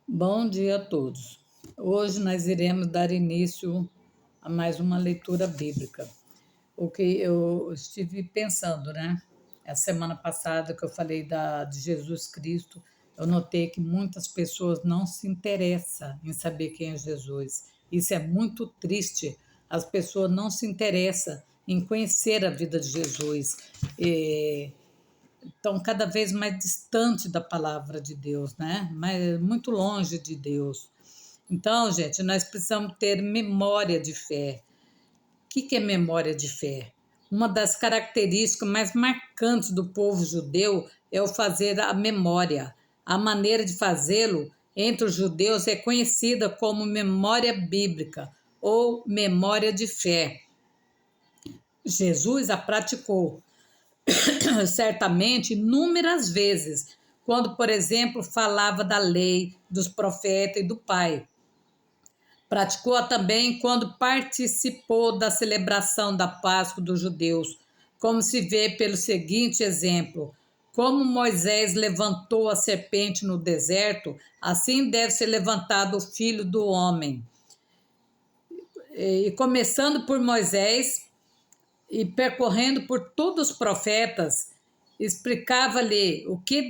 Bom dia a todos. Hoje nós iremos dar início a mais uma leitura bíblica. O que eu estive pensando, né? A semana passada que eu falei de Jesus Cristo, eu notei que muitas pessoas não se interessam em saber quem é Jesus. Isso é muito triste. As pessoas não se interessam em conhecer a vida de Jesus. Estão cada vez mais distante da palavra de Deus, né? Mas muito longe de Deus. Então, gente, nós precisamos ter memória de fé. O que é memória de fé? Uma das características mais marcantes do povo judeu é o fazer a memória. A maneira de fazê-lo entre os judeus é conhecida como memória bíblica ou memória de fé. Jesus a praticou certamente inúmeras vezes, quando, por exemplo, falava da lei, dos profetas e do Pai. Praticou-a também quando participou da celebração da Páscoa dos judeus, como se vê pelo seguinte exemplo: como Moisés levantou a serpente no deserto, assim deve ser levantado o Filho do Homem. E começando por Moisés e percorrendo por todos os profetas, explicava-lhe o que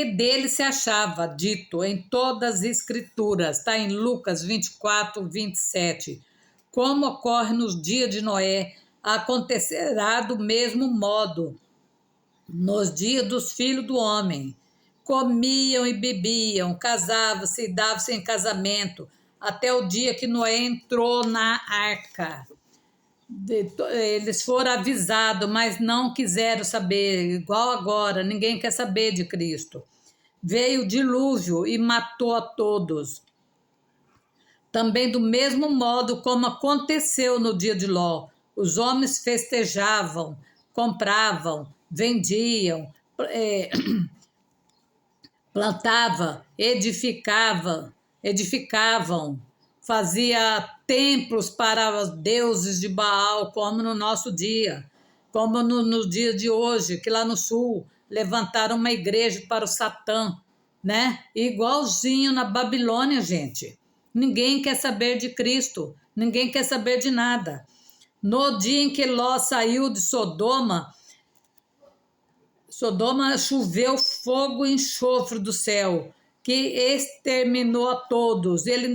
dele se achava dito em todas as escrituras, está em Lucas 24, 27. Como ocorre nos dias de Noé, acontecerá do mesmo modo nos dias dos filhos do homem. Comiam e bebiam, casavam-se e davam-se em casamento, até o dia que Noé entrou na arca. Eles foram avisados, mas não quiseram saber, igual agora, ninguém quer saber de Cristo. Veio o dilúvio e matou a todos. Também do mesmo modo como aconteceu no dia de Ló, os homens festejavam, compravam, vendiam, plantavam, edificavam, fazia templos para os deuses de Baal, como no nosso dia, como no dia de hoje, que lá no sul levantaram uma igreja para o Satã, né? Igualzinho na Babilônia, gente. Ninguém quer saber de Cristo, ninguém quer saber de nada. No dia em que Ló saiu de Sodoma choveu fogo e enxofre do céu, que exterminou a todos. Ele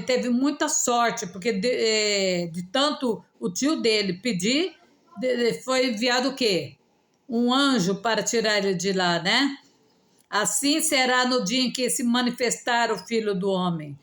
teve muita sorte, porque de tanto o tio dele pedir, foi enviado o quê? Um anjo para tirar ele de lá, né? Assim será no dia em que se manifestar o Filho do Homem.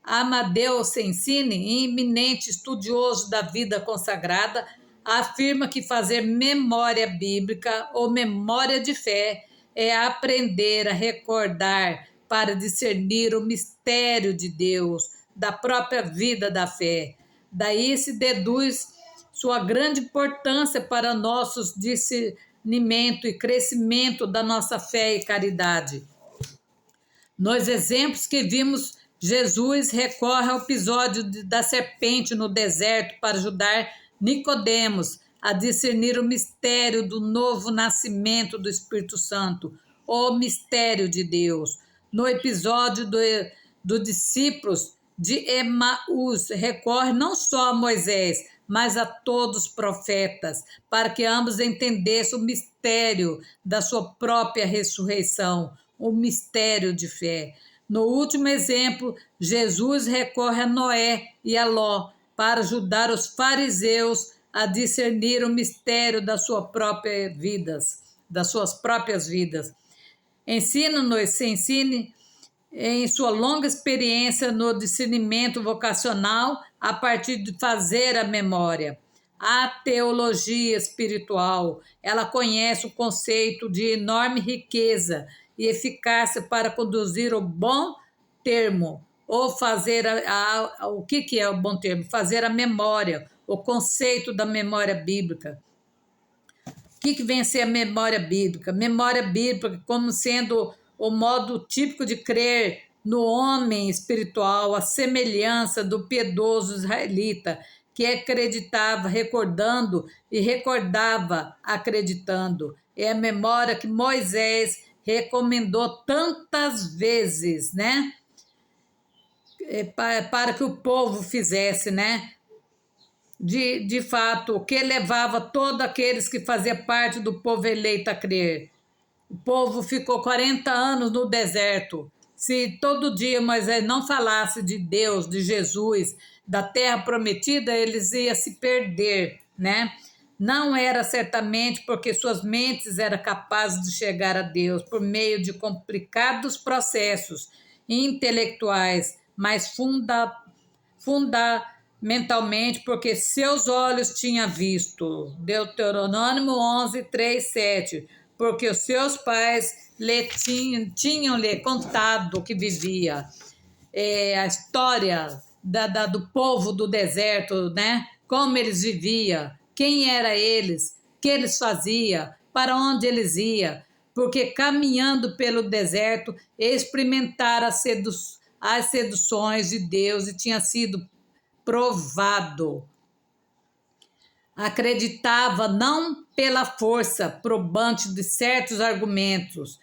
Amadeu Sensini, eminente estudioso da vida consagrada, afirma que fazer memória bíblica ou memória de fé é aprender a recordar para discernir o mistério de Deus, da própria vida da fé. Daí se deduz sua grande importância para nossos discernimento e crescimento da nossa fé e caridade. Nos exemplos que vimos, Jesus recorre ao episódio da serpente no deserto para ajudar Nicodemos a discernir o mistério do novo nascimento do Espírito Santo, o mistério de Deus. No episódio dos discípulos de Emaús, recorre não só a Moisés, mas a todos os profetas, para que ambos entendessem o mistério da sua própria ressurreição, o mistério de fé. No último exemplo, Jesus recorre a Noé e a Ló para ajudar os fariseus a discernir o mistério das suas próprias vidas. Ensina-nos, se ensine em sua longa experiência no discernimento vocacional a partir de fazer a memória. A teologia espiritual, ela conhece o conceito de enorme riqueza e eficácia para conduzir o bom termo, ou fazer o que é o bom termo? Fazer a memória, o conceito da memória bíblica. O que vem a ser a memória bíblica? Memória bíblica como sendo o modo típico de crer no homem espiritual, a semelhança do piedoso israelita, que acreditava recordando e recordava acreditando. É a memória que Moisés recomendou tantas vezes, né? Para que o povo fizesse, né? De fato, o que levava todos aqueles que faziam parte do povo eleito a crer. O povo ficou 40 anos no deserto. Se todo dia Moisés não falasse de Deus, de Jesus, da terra prometida, eles iam se perder, né? Não era certamente porque suas mentes eram capazes de chegar a Deus por meio de complicados processos intelectuais, mas fundamentalmente porque seus olhos tinham visto. Deuteronômio 11, 3, 7. Porque os seus pais tinham-lhe contado o que vivia. A história do povo do deserto, né? Como eles viviam, quem era eles, o que eles faziam, para onde eles iam. Porque caminhando pelo deserto, experimentaram as seduções de Deus e tinha sido provado. Acreditava não pela força probante de certos argumentos,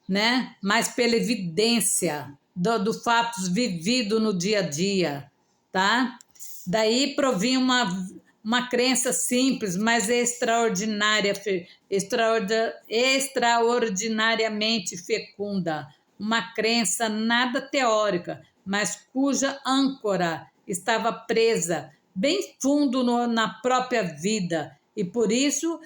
né, mas pela evidência do fatos vivido no dia a dia, tá? Daí provinha uma crença simples, mas extraordinariamente fecunda, uma crença nada teórica, mas cuja âncora estava presa bem fundo na própria vida, e por isso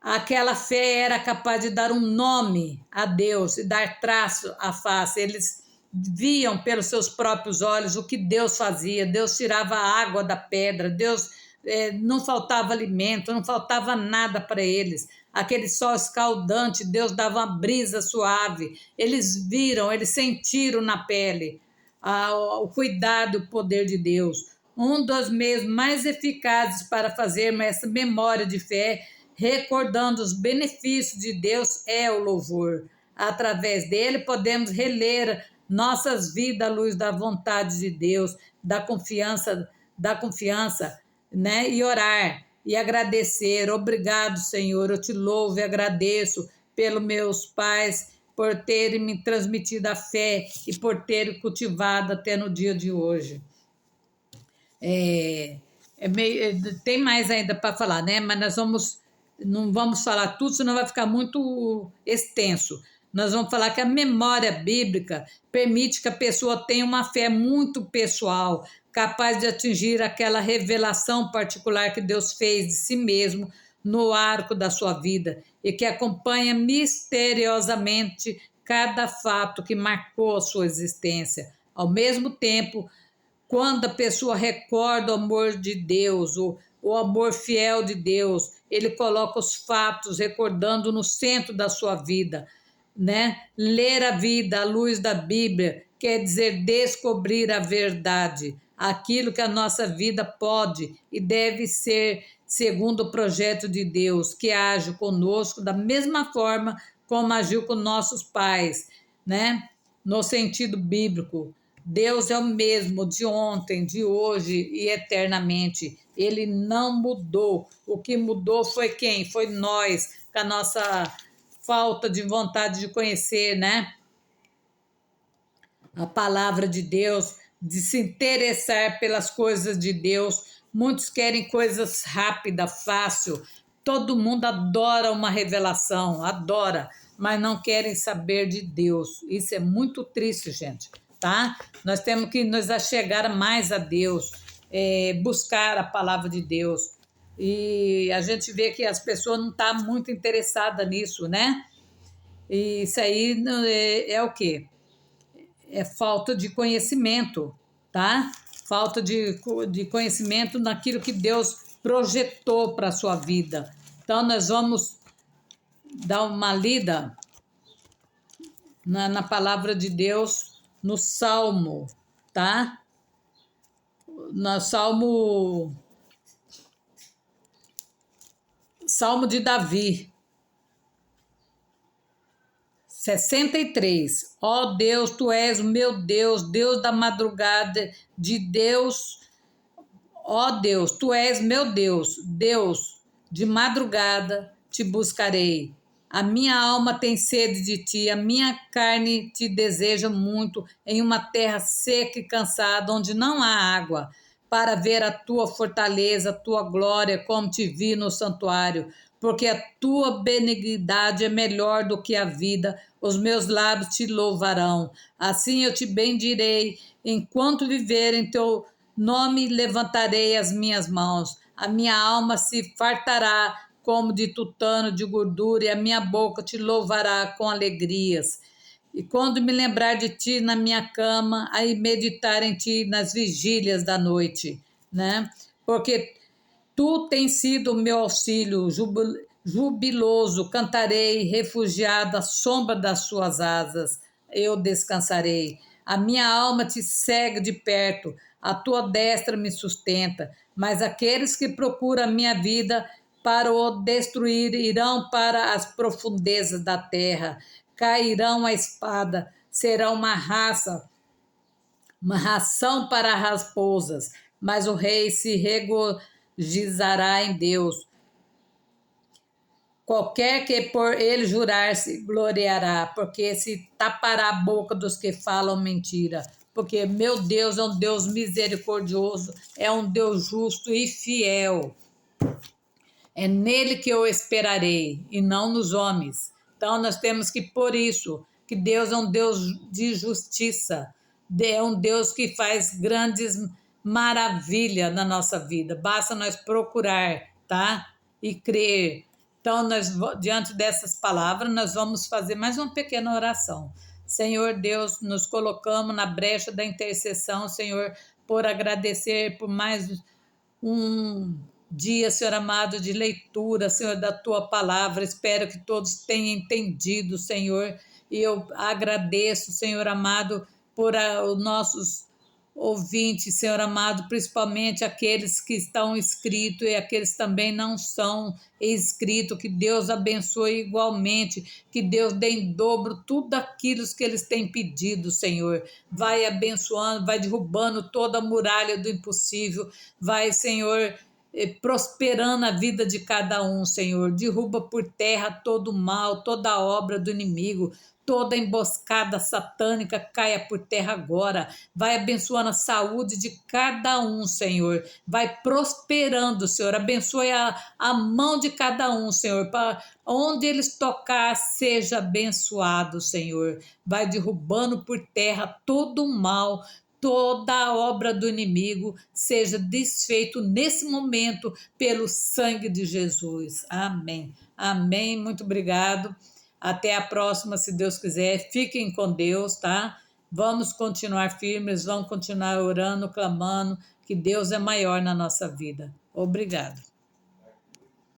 aquela fé era capaz de dar um nome a Deus e dar traço à face. Eles viam pelos seus próprios olhos o que Deus fazia. Deus tirava a água da pedra, Deus não faltava alimento, não faltava nada para eles. Aquele sol escaldante, Deus dava uma brisa suave. Eles viram, eles sentiram na pele o cuidado e o poder de Deus. Um dos meios mais eficazes para fazermos essa memória de fé, recordando os benefícios de Deus, é o louvor. Através dele podemos reler nossas vidas à luz da vontade de Deus, da confiança, né? E orar e agradecer. Obrigado, Senhor, eu te louvo e agradeço pelos meus pais, por terem me transmitido a fé e por terem cultivado até no dia de hoje. Tem mais ainda para falar, né? Mas não vamos falar tudo, senão vai ficar muito extenso. Nós vamos falar que a memória bíblica permite que a pessoa tenha uma fé muito pessoal, capaz de atingir aquela revelação particular que Deus fez de si mesmo no arco da sua vida e que acompanha misteriosamente cada fato que marcou a sua existência. Ao mesmo tempo, quando a pessoa recorda o amor de Deus, o amor fiel de Deus, ele coloca os fatos recordando no centro da sua vida, né? Ler a vida à luz da Bíblia quer dizer descobrir a verdade, aquilo que a nossa vida pode e deve ser segundo o projeto de Deus, que age conosco da mesma forma como agiu com nossos pais, né? No sentido bíblico. Deus é o mesmo de ontem, de hoje e eternamente. Ele não mudou. O que mudou foi quem? Foi nós, com a nossa falta de vontade de conhecer, né? A palavra de Deus, de se interessar pelas coisas de Deus. Muitos querem coisas rápidas, fácil. Todo mundo adora uma revelação, adora, mas não querem saber de Deus. Isso é muito triste, gente. Tá? Nós temos que nos achegar mais a Deus, buscar a palavra de Deus. E a gente vê que as pessoas não estão muito interessadas nisso, né? E isso aí é o quê? É falta de conhecimento, tá? Falta de conhecimento naquilo que Deus projetou para a sua vida. Então, nós vamos dar uma lida na palavra de Deus, no Salmo, tá? No Salmo de Davi, 63. Ó Deus, tu és o meu Deus, Deus da madrugada, de Deus. Ó Deus, tu és meu Deus, Deus de madrugada te buscarei. A minha alma tem sede de ti, a minha carne te deseja muito em uma terra seca e cansada, onde não há água, para ver a tua fortaleza, a tua glória, como te vi no santuário, porque a tua benignidade é melhor do que a vida, os meus lábios te louvarão. Assim eu te bendirei, enquanto viver em teu nome levantarei as minhas mãos. A minha alma se fartará como de tutano de gordura, e a minha boca te louvará com alegrias. E quando me lembrar de ti na minha cama, aí meditar em ti nas vigílias da noite, né? Porque tu tens sido o meu auxílio, jubiloso, cantarei, refugiado à sombra das suas asas, eu descansarei. A minha alma te segue de perto, a tua destra me sustenta, mas aqueles que procuram a minha vida para o destruir irão para as profundezas da terra, cairão a espada, serão uma ração para raposas, mas o rei se regozijará em Deus. Qualquer que por ele jurar se gloriará, porque se tapará a boca dos que falam mentira. Porque meu Deus é um Deus misericordioso, é um Deus justo e fiel. É nele que eu esperarei e não nos homens. Então nós temos que por isso que Deus é um Deus de justiça, é um Deus que faz grandes maravilhas na nossa vida. Basta nós procurar, tá? E crer. Então nós diante dessas palavras nós vamos fazer mais uma pequena oração. Senhor Deus, nos colocamos na brecha da intercessão, Senhor, por agradecer por mais um dia, Senhor amado, de leitura, Senhor, da tua palavra. Espero que todos tenham entendido, Senhor. E eu agradeço, Senhor amado, por os nossos ouvintes, Senhor amado, principalmente aqueles que estão inscritos e aqueles que também não são inscritos. Que Deus abençoe igualmente, que Deus dê em dobro tudo aquilo que eles têm pedido, Senhor. Vai abençoando, vai derrubando toda a muralha do impossível, vai, Senhor, prosperando a vida de cada um, Senhor. Derruba por terra todo o mal, toda a obra do inimigo, toda emboscada satânica caia por terra agora. Vai abençoando a saúde de cada um, Senhor. Vai prosperando, Senhor. Abençoe a mão de cada um, Senhor. Para onde eles tocar, seja abençoado, Senhor. Vai derrubando por terra todo o mal, toda a obra do inimigo seja desfeito nesse momento pelo sangue de Jesus. Amém. Amém. Muito obrigado. Até a próxima, se Deus quiser. Fiquem com Deus, tá? Vamos continuar firmes, vamos continuar orando, clamando, que Deus é maior na nossa vida. Obrigado.